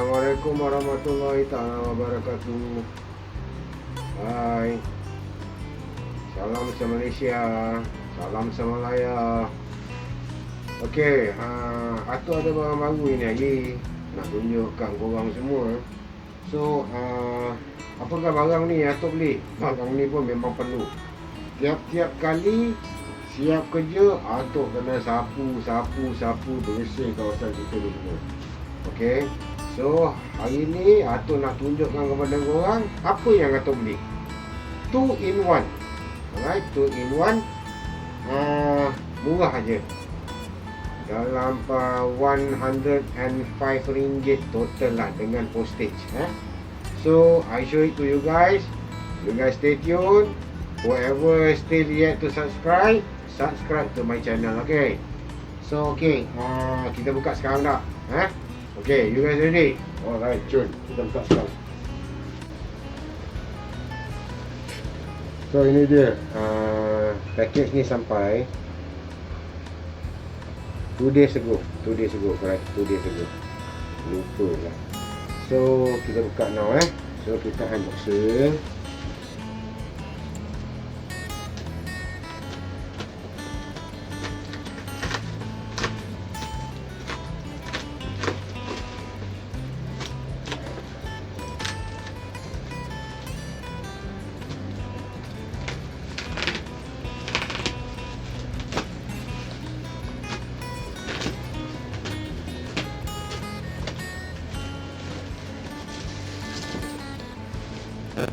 Assalamualaikum warahmatullahi ta'ala wabarakatuh. Hai. Salam se-Malaysia. Salam se-Malaya. Okey, Atok ada barang baru ni lagi nak tunjukkan korang semua. So, apakah barang ni Atok beli? Barang ni pun memang perlu. Tiap-tiap kali siap kerja, Atok kena sapu, bersih kawasan kita ni semua. Okey. So, hari ni Atok nak tunjukkan kepada korang apa yang Atok beli. 2 in 1. Alright, 2 in 1. Murah aja. Dalam RM105 total lah dengan postage. So, I show it to you guys. You guys stay tuned. Whoever still yet to subscribe to my channel. Okay. So, okay. Kita buka sekarang tak? Okay, you guys ready? Alright, cun. Kita buka sekarang. So, ini dia. Package ni sampai 2 days ago. Correct, 2 days ago. Lupa lah. So, kita buka now So, kita unboxing.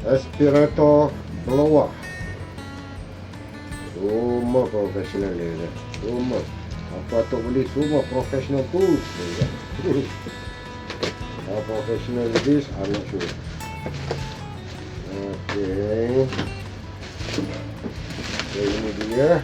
Aspirator blower. Semua profesional dia. Semua. Apa Atok beli semua professional tools. How professional it is, I'm not sure. Okay. So ini dia.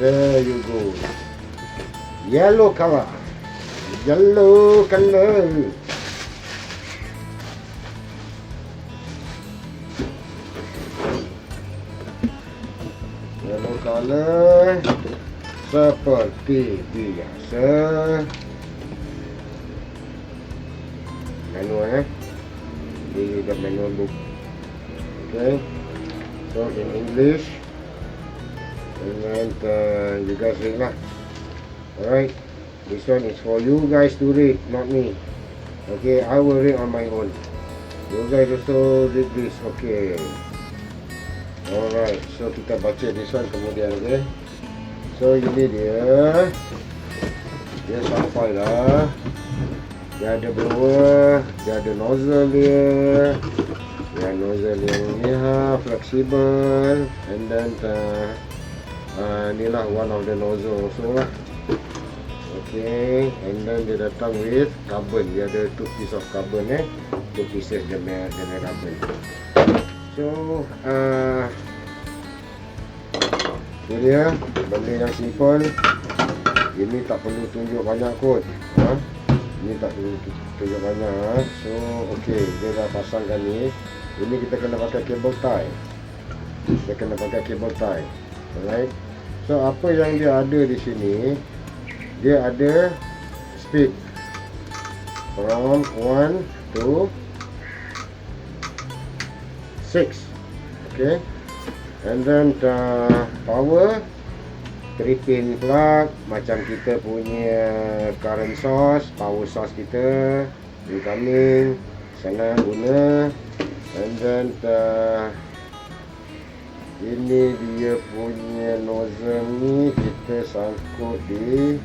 There you go. Yellow color. Yellow color. Yellow color. Seperti biasa. Manual Ini the manual book. Okay. So in English. And you guys read lah. Alright, this one is for you guys to read, not me. Okay, I will read on my own. You guys also read this. Okay. Alright, so kita baca this one kemudian. Okay. So ini dia sampai lah. Dia ada blower, dia ada nozzle dia. Nozzle yang ni flexible, and then inilah one of the nozzle also lah. Okay, and then dia datang with carbon. Dia ada 2 pieces of carbon 2 pieces dia punya carbon. So ini dia benda yang simple. Ini tak perlu tunjuk banyak kot. Ini tak perlu tunjuk banyak. So okay, dia dah pasangkan ni. Ini kita kena pakai cable tie. Alright. So apa yang dia ada di sini, dia ada speed from 1 to 6. Okay. And then power 3 pin plug macam kita punya current source, power source kita incoming, senang guna. And then ini dia punya nozzle ni kita sangkut di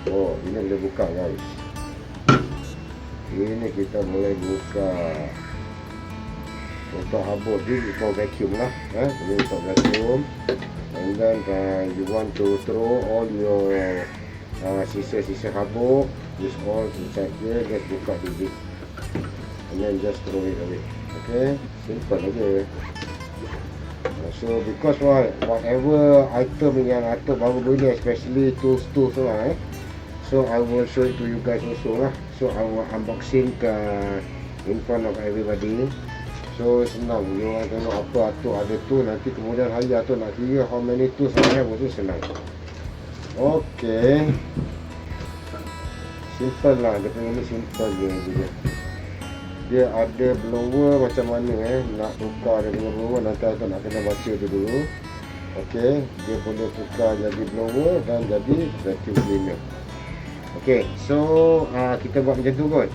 ini boleh buka guys. Ini kita boleh buka untuk habuk dia, untuk vacuum lah. Ini untuk vacuum. and then you want to throw all your sisa-sisa habuk, just all inside here, just buka bibit and then just throw it away. Okay, simple aja. So because whatever item yang Atok baru beli, especially tools lah, so I will show it to you guys also lah. So I will unboxing in front of everybody. So senang, you orang tengok apa Atok ada tu, nanti kemudian hari Atok nak kira how many tools I have also senang. Okay, simple lah, dia punya ni simple je. Dia ada blower macam mana nak tukar dia punya blower, nanti Atok nak kena baca tu dulu. Okay, dia boleh tukar jadi blower dan jadi vacuum cleaner. Okay, so kita buat macam tu kot.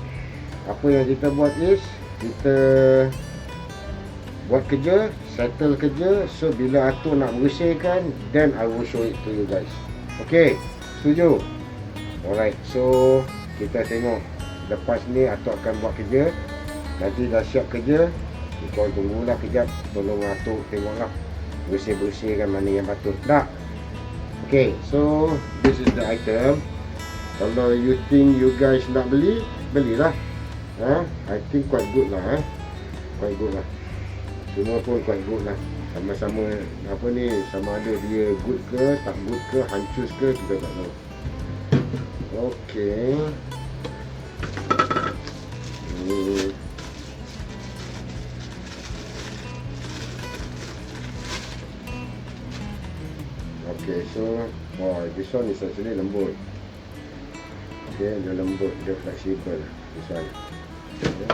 Apa yang kita buat is, kita buat kerja, settle kerja. So bila Atok nak bersihkan, then I will show it to you guys. Okay, setuju? Alright, so kita tengok lepas ni Atok akan buat kerja. Nanti dah siap kerja, kau tunggulah kejap, tolong Atok tengoklah bersih-bersihkan mana yang patut. Dah. Okay, so this is the item. Kalau you think you guys nak beli, belilah. I think quite good lah. Quite good lah. Semua pun quite good lah. Sama-sama apa ni, sama ada dia good ke, tak good ke, hancur ke, kita tak tahu. Okay. Okay, so this one is actually lembut. Okay, dia lembut, dia flexible. This one, okay.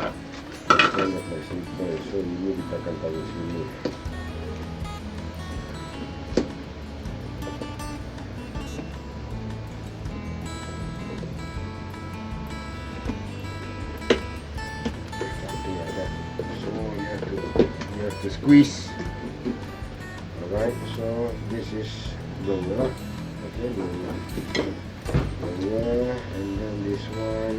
This one dia flexible. So ini kita akan taruh sini. So you have to squeeze. Alright, so this is blower. Okay, blower. And then this one.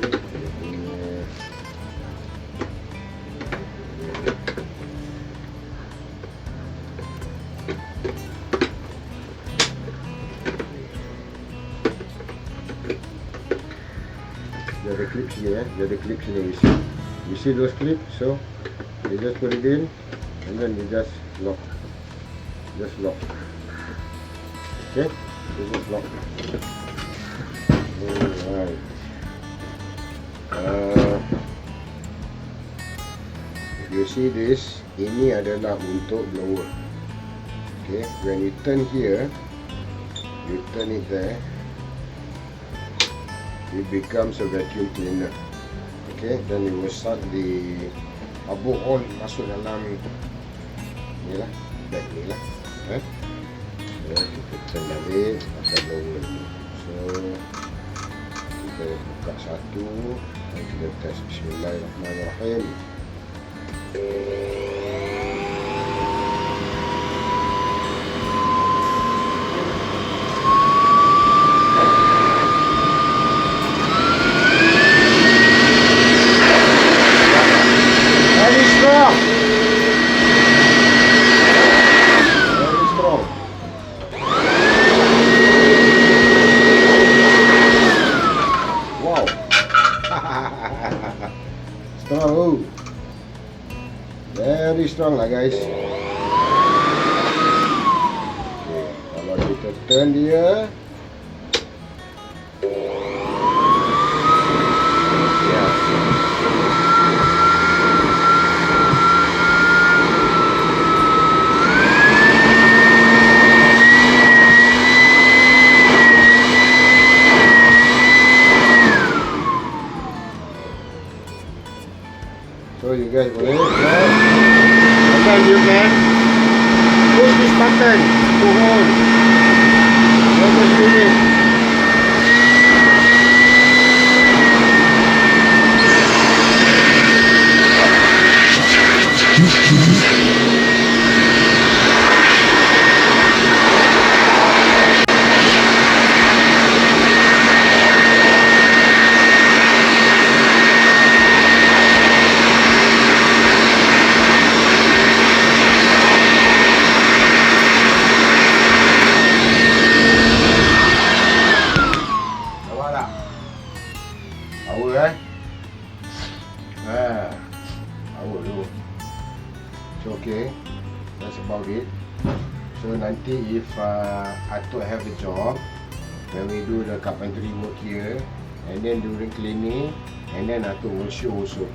There are clips here. There are clips here. You see those clips? So you just put it in, and then you just lock. Just lock. Okay, you just lock. Alright. You see this? Ini adalah untuk blower. Okay, when you turn here, you turn it there, it becomes a vacuum cleaner. Okay, then you will start the habuk all masuk dalam ni lah, bag ni lah. Kita turn balik pakai blower ni. So kita buka satu dan kita test. Bismillahirrahmanirrahim. Very strong. Wow. Strong. Very strong lah guys. Okay, kalau kita turn dia, so you guys boleh press, and then you can push this button to hold. Just do it. Power tu. So okay, that's about it. So nanti if Atok have a job, when we do the carpentry work here, and then during cleaning, and then Atok will show also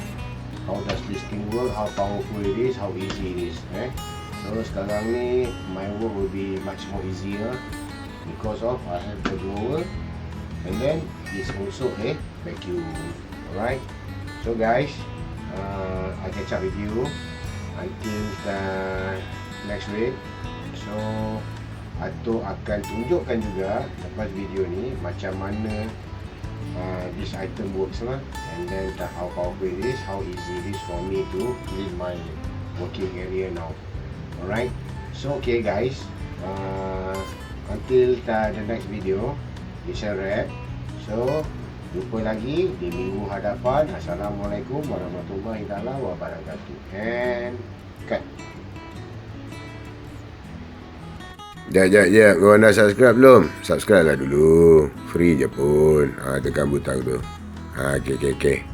how does this thing work, how powerful it is, how easy it is. So sekarang ni my work will be much more easier because of I have the blower, and then it's also a vacuum. Alright. So guys, I catch up with you until the next week. So Atok akan tunjukkan juga lepas video ni macam mana this item works lah, and then how powerful it is, how easy it is for me to clean my working area now. Alright. So okay guys, until the next video, it's a wrap. So jumpa lagi di minggu hadapan. Assalamualaikum warahmatullahi wabarakatuh. And cut. Jap. Korang dah subscribe belum? Subscribe lah dulu. Free je pun. Tekan butang tu. Okay.